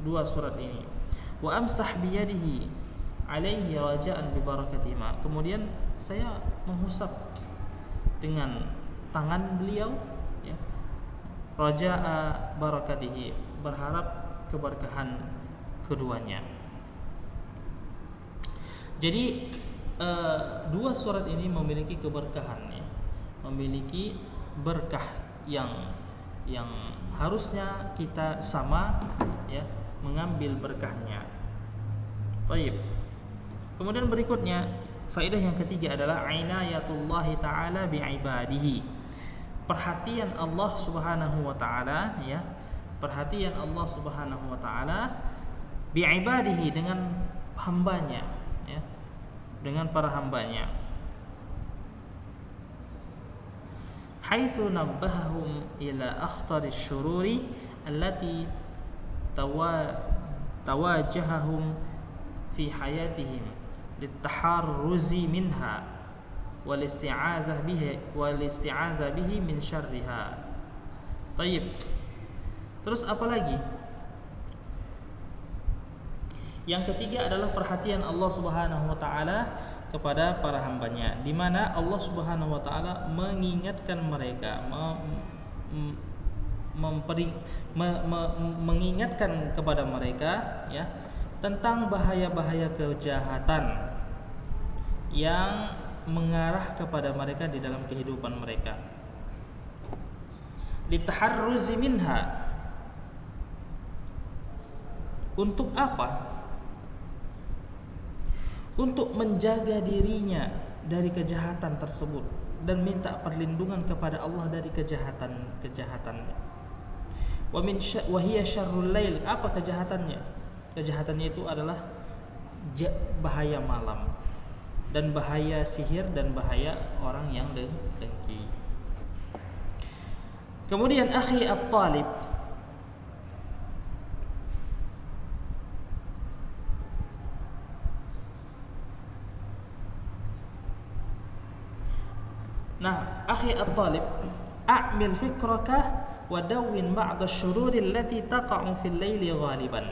dua surat ini. Wa amsah biyadihi alaihi raja'an bi barakatihima, kemudian saya mengusap dengan tangan beliau ya, raja'a barakatihi, berharap keberkahan keduanya. Jadi dua surat ini memiliki keberkahan ya, memiliki berkah yang harusnya kita sama ya mengambil berkahnya. Baik. Kemudian berikutnya, faedah yang ketiga adalah inayatullah taala bi'ibadihi. Perhatian Allah Subhanahu wa taala ya, perhatian Allah Subhanahu wa taala bi'ibadihi, dengan hambanya ya, dengan para hambanya. Haitsu nabbahum ila akhtari syururi allati tawajahahum fi hayatihim litaharruzi minha wal isti'azah bihi min syarriha. Tayyib. Terus apa lagi? Yang ketiga adalah perhatian Allah Subhanahu wa taala kepada para hambanya, di mana Allah Subhanahu wa taala mengingatkan mereka, mengingatkan kepada mereka ya tentang bahaya-bahaya kejahatan yang mengarah kepada mereka di dalam kehidupan mereka. Litaharruzi minha. Untuk apa? Untuk menjaga dirinya dari kejahatan tersebut dan minta perlindungan kepada Allah dari kejahatan-kejahatannya. Wa hiya syarrul lail. Apa kejahatannya? Kejahatannya itu adalah bahaya malam dan bahaya sihir dan bahaya orang yang dengki. Kemudian akhi at-talib, akhi at-talib, a'mil fikraka wa dawwin ba'd asy-syururi allati taqa'u fil laili ghaliban.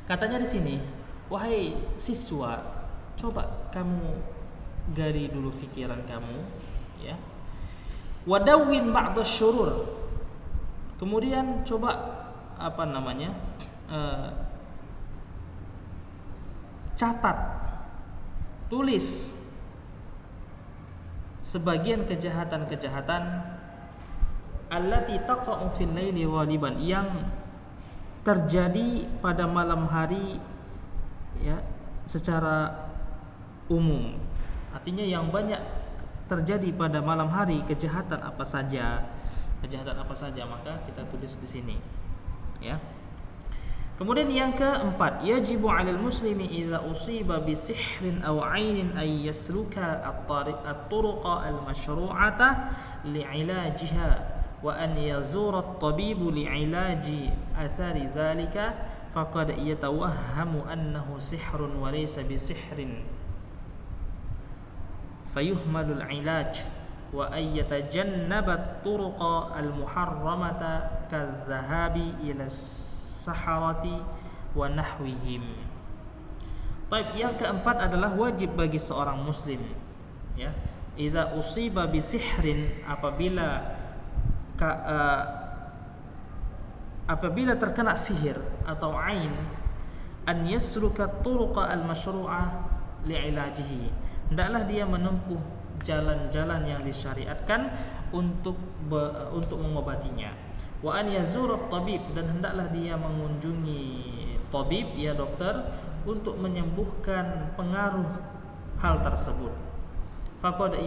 Katanya di sini, wahai siswa, coba kamu gali dulu pikiran kamu, ya. Wa dawwin ba'd asy-syurur. Kemudian coba catat, tulis sebagian kejahatan-kejahatan allati taqa'u fil laili ghaliban, yang terjadi pada malam hari ya secara umum. Artinya yang banyak terjadi pada malam hari, kejahatan apa saja, maka kita tulis di sini ya. Kemudian yang keempat, yajibu 'alal muslimi idza usiba bi sihrin aw 'ainin ay yasluka at-turuqa al-masyru'ata li'ilajiha wa an yazura at-tabibu li'ilaji athari dhalika faqad yatawahhamu annahu sihrun wa laysa bi sihrin fayuhmalu al-'ilaj wa ay yatajannaba at-turuqa al-muharramata kadh-dhahabi ila saharati wa nahwihim. Baik, yang keempat adalah wajib bagi seorang muslim ya, idza usiba bi sihrin, apabila terkena sihir atau ain, an yasluka turuqa al-masyru'ah li'ilajihi, hendaklah dia menempuh jalan-jalan yang disyariatkan untuk mengobatinya. Wa an yazura at-tabib, dan hendaklah dia mengunjungi tabib, ya dokter, untuk menyembuhkan pengaruh hal tersebut. Faqad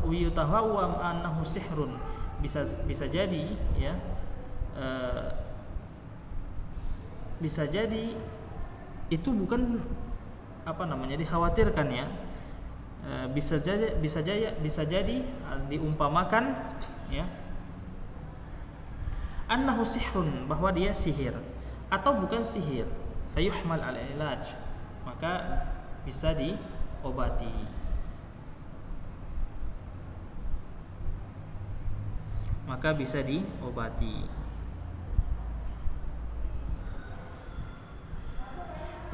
yutahawwam annahu sihrun, bisa jadi ya, bisa jadi itu bukan dikhawatirkan ya, bisa jadi diumpamakan ya, annahu sihrun, bahwa dia sihir atau bukan sihir, fayuhmal ala ilaj, maka bisa diobati.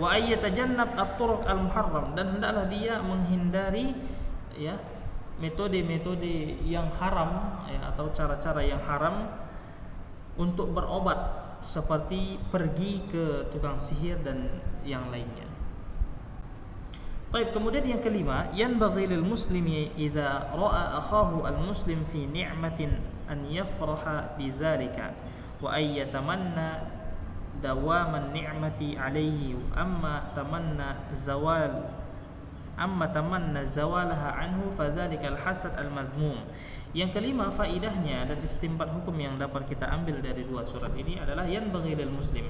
Wa ayyatajannab at-turuq al-muharram, dan hendaklah dia menghindari ya metode-metode yang haram ya, atau cara-cara yang haram untuk berobat, seperti pergi ke tukang sihir dan yang lainnya. Baik, kemudian yang kelima, yanbaghi lil muslimi idza ra'a akhahu al-muslim fi ni'matin an yafraha bidzalika wa ay yatamanna dawaman ni'mati alayhi, amma tamanna zawalaha anhu fadzalika al-hasad al-madhmum. Yang kelima, faidahnya dan istinbat hukum yang dapat kita ambil dari dua surat ini adalah yanbaghi lil muslim,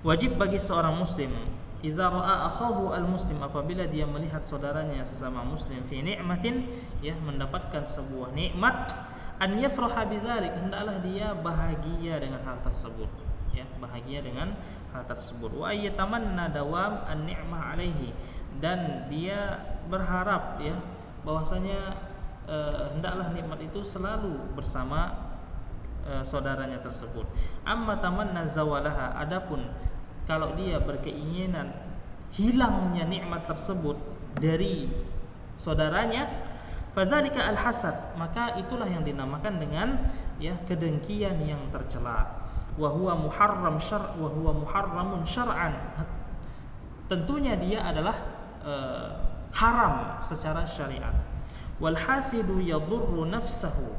wajib bagi seorang muslim, idza ra'a akhahu al-muslim, apabila dia melihat saudaranya sesama muslim, fi ni'matin ya, mendapatkan sebuah nikmat, an yafraha bidzalik, hendaklah dia bahagia dengan hal tersebut. ya, bahagia dengan hal tersebut. Wa ayatamanna dawam an-ni'mah alaihi, dan dia berharap ya bahwasanya hendaklah nikmat itu selalu bersama saudaranya tersebut. Amma tamanna zawalaha, adapun kalau dia berkeinginan hilangnya nikmat tersebut dari saudaranya, fadzalika al-hasad, maka itulah yang dinamakan dengan ya kedengkian yang tercela. Wa huwa muharramun syar'an, tentunya dia adalah haram secara syariat. Wal hasidu yadurru nafsahu,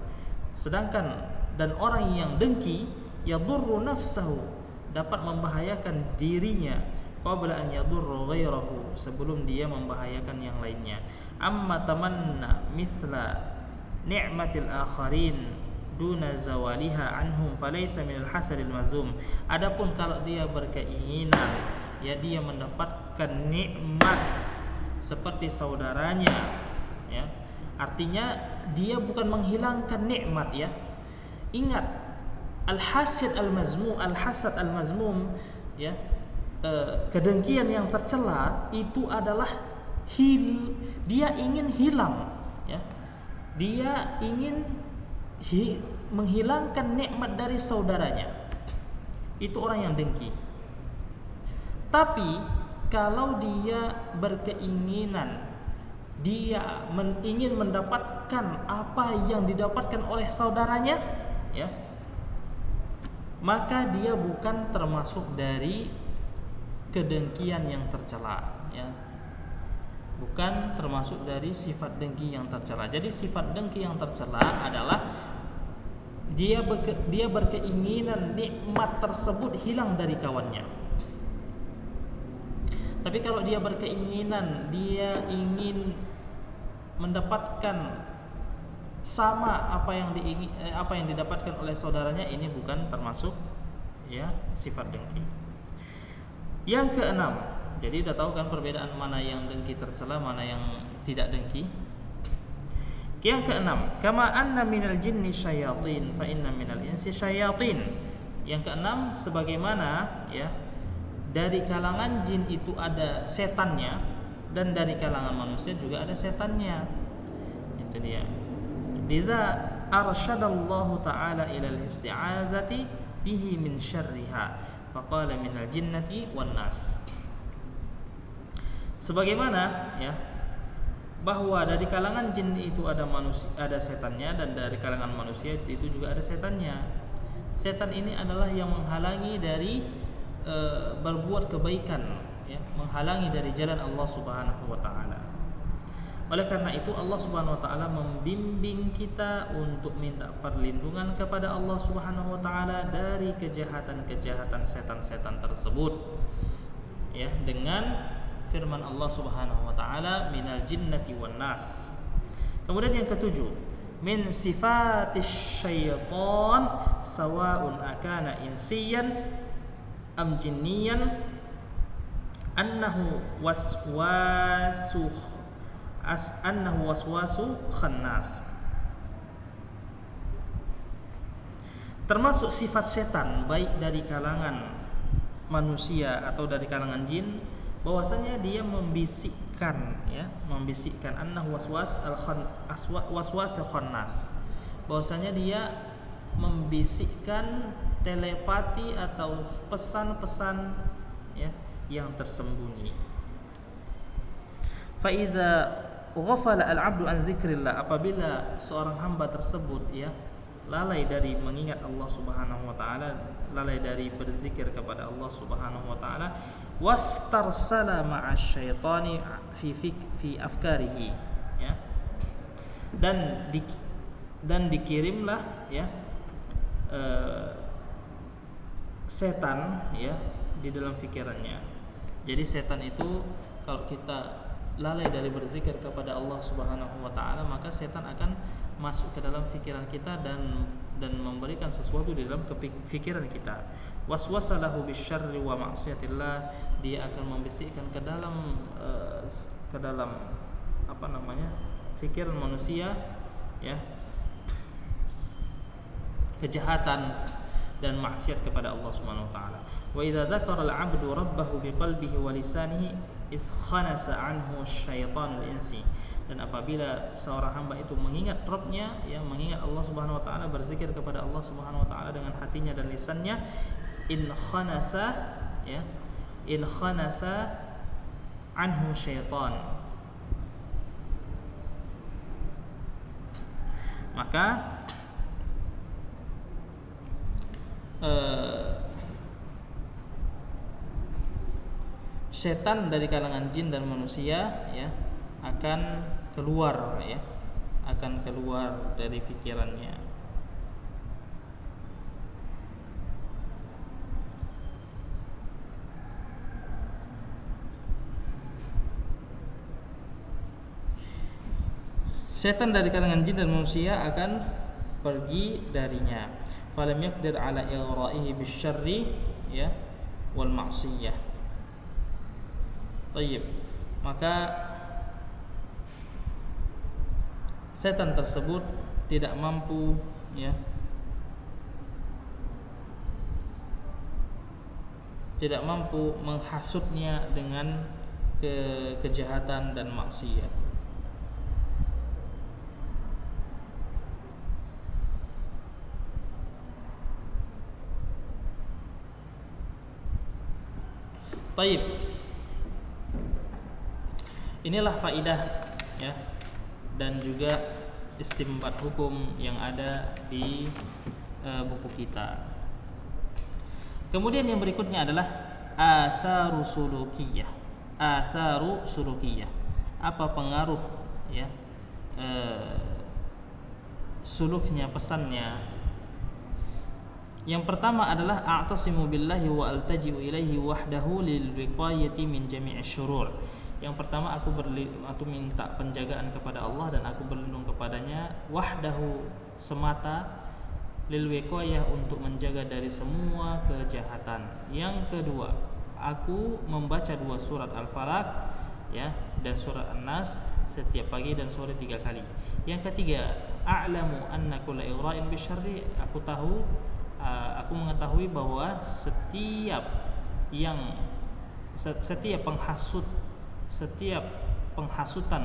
sedangkan dan orang yang dengki yadurru nafsahu, dapat membahayakan dirinya, qabla an yadurru ghairahu, sebelum dia membahayakan yang lainnya. Amma tamanna mithla ni'matil akharin duna zawaliha anhum falaysa minal hasadil mazum. Adapun kalau dia berkeinginan ya dia mendapatkan nikmat seperti saudaranya ya, artinya dia bukan menghilangkan nikmat ya. Ingat, al-hasad al-mazmum ya, kedengkian yang tercela itu adalah dia ingin hilang ya. Dia ingin menghilangkan nikmat dari saudaranya. Itu orang yang dengki. Tapi kalau dia berkeinginan, dia ingin mendapatkan apa yang didapatkan oleh saudaranya ya, maka dia bukan termasuk dari kedengkian yang tercela ya. Bukan termasuk dari sifat dengki yang tercela. Jadi sifat dengki yang tercela adalah dia berkeinginan nikmat tersebut hilang dari kawannya. Tapi kalau dia berkeinginan, dia ingin mendapatkan sama apa yang didapatkan oleh saudaranya, ini bukan termasuk ya sifat dengki. Yang keenam, jadi udah tahu kan perbedaan mana yang dengki tercela, mana yang tidak dengki. Yang keenam, kama anna minal jinni syayatin fa inna minal insi syayatin. Yang keenam, sebagaimana ya dari kalangan jin itu ada setannya, dan dari kalangan manusia juga ada setannya. Itu dia. Liza arsyadallahu ta'ala ilal isti'azati bihi min syarriha faqala minal jinnati wan nas. Sebagaimana ya bahwa dari kalangan jin itu ada manusia, ada setannya, dan dari kalangan manusia itu juga ada setannya. Setan ini adalah yang menghalangi dari berbuat kebaikan ya, menghalangi dari jalan Allah Subhanahu wa taala. Oleh karena itu Allah Subhanahu wa taala membimbing kita untuk minta perlindungan kepada Allah Subhanahu wa taala dari kejahatan-kejahatan setan-setan tersebut ya, dengan firman Allah Subhanahu wa taala minal jinnati wan nas. Kemudian yang ketujuh, min sifatis syaitan sawa'un akana insiyan am jinniyan annahu waswasu khannas. Termasuk sifat setan baik dari kalangan manusia atau dari kalangan jin, bahwasanya dia membisikkan annahu waswas khannas, bahwasanya dia membisikkan telepati atau pesan-pesan ya yang tersembunyi. Fa idza ghafala al-'abdu an dzikrillah, apabila seorang hamba tersebut ya lalai dari mengingat Allah Subhanahu wa taala, lalai dari berzikir kepada Allah Subhanahu wa taala, wastarsala ma'asyaitani fi afkarihi ya, dan dikirimlah ya setan ya di dalam pikirannya. Jadi setan itu kalau kita lalai dari berzikir kepada Allah Subhanahu wa taala, maka setan akan masuk ke dalam pikiran kita dan memberikan sesuatu di dalam pikiran kita. Waswasalahu bisyarri wa ma'siyatillah, dia akan membisikkan ke dalam pikiran manusia ya kejahatan dan maksiat kepada Allah Subhanahu wa taala. Wa idza dzakara al-'abdu rabbahu biqalbihi wa lisanihi idh khanasa 'anhu syaitanul insi. Dan apabila seorang hamba itu mengingat Rabbnya, ya, mengingat Allah Subhanahu wa taala, berzikir kepada Allah Subhanahu wa taala dengan hatinya dan lisannya, in khanasa, ya, in khanasa anhu syaitan, maka setan dari kalangan jin dan manusia, ya, akan keluar, ya, akan keluar dari pikirannya. Setan dari kalangan jin dan manusia akan pergi darinya. Falam yaqdir ala ighra'ihi bisyarri, ya, wal ma'siyah. Tayyib. Maka setan tersebut tidak mampu, ya, tidak mampu menghasutnya dengan kejahatan dan maksiat. Taib. Inilah faidah, ya, dan juga istinbat hukum yang ada di buku kita. Kemudian yang berikutnya adalah atharu sulukiyah. Atharu sulukiyah. Apa pengaruh, ya, suluknya, pesannya. Yang pertama adalah a'tasimu billahi wa altaji'u ilaihi wahdahu lil wiqayati min jami'i syurur. Yang pertama, aku minta penjagaan kepada Allah dan aku berlindung kepadanya wahdahu, semata, lil wiqayah, untuk menjaga dari semua kejahatan. Yang kedua, aku membaca 2 surat Al-Falaq, ya, dan surat An-Nas setiap pagi dan sore 3 kali. Yang ketiga, a'lamu anna kulla ighra'in bisyarri, aku mengetahui bahwa setiap penghasutan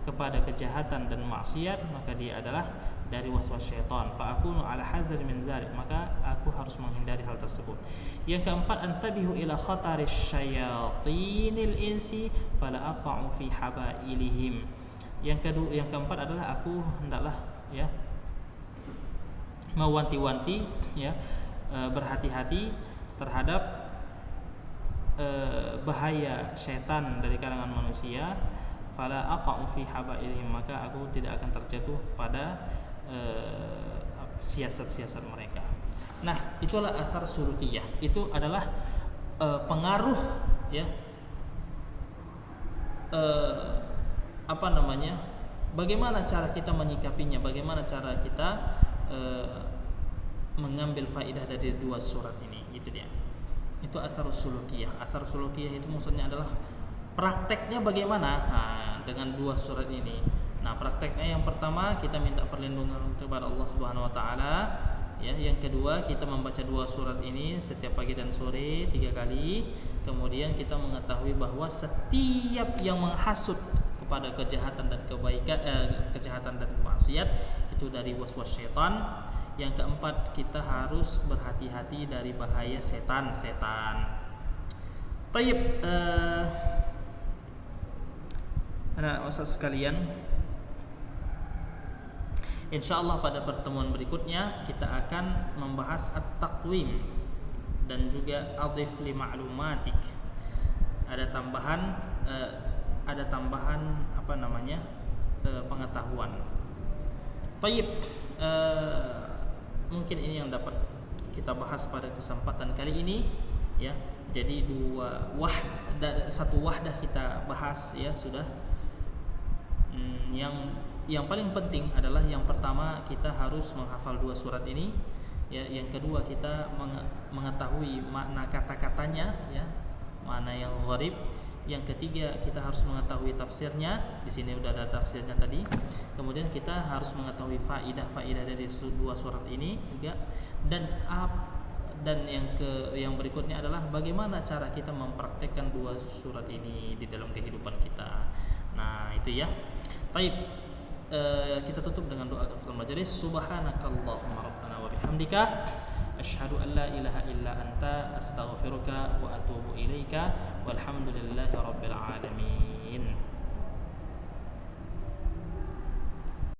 kepada kejahatan dan maksiat, maka dia adalah dari waswas syaitan. Fa akunu ala hazar min zalik, maka aku harus menghindari hal tersebut. Yang keempat, antabihu ila khatari syayatinil insi fala aqa'u fi habailihim. Yang keempat adalah aku hendaklah, ya, mewanti-wanti, ya, berhati-hati terhadap bahaya syaitan dari kalangan manusia. Fala aqa'u fi habailihim, maka aku tidak akan terjatuh pada siasat-siasat mereka. Nah, itulah athar sulukiyah. Itu adalah pengaruh, ya, bagaimana cara kita menyikapinya, bagaimana cara kita mengambil faidah dari 2 surat ini. Itu dia. Itu asar sulukiyah. Asar sulukiyah itu maksudnya adalah prakteknya bagaimana dengan 2 surat ini. Nah, prakteknya yang pertama, kita minta perlindungan kepada Allah Subhanahu wa taala, ya. Yang kedua, kita membaca 2 surat ini setiap pagi dan sore 3 kali. Kemudian kita mengetahui bahwa setiap yang menghasut kepada kejahatan dan kejahatan dan maksiat itu dari waswas syaitan. Yang keempat, kita harus berhati-hati dari bahaya setan-setan. Tayyib, anak ustaz sekalian, insyaallah pada pertemuan berikutnya kita akan membahas at-taqwim dan juga adhif li ma'lumatik. Ada tambahan pengetahuan. Tayyib, mungkin ini yang dapat kita bahas pada kesempatan kali ini, ya. Jadi satu wahdah kita bahas, ya, sudah. Yang paling penting adalah yang pertama, kita harus menghafal 2 surat ini, ya. Yang kedua, kita mengetahui makna kata-katanya, ya, makna yang gharib. Yang ketiga, kita harus mengetahui tafsirnya. Di sini udah ada tafsirnya tadi. Kemudian kita harus mengetahui faidah-faidah dari 2 surat ini juga. Dan Dan yang berikutnya adalah bagaimana cara kita mempraktekkan dua surat ini di dalam kehidupan kita. Nah, itu ya. Baik, kita tutup dengan doa kafaratul majelis. Subhanakallahumma rabbana wa bihamdika asyhadu an la ilaha illa anta astaghfiruka wa atubu ilaika walhamdulillahi rabbil alamin.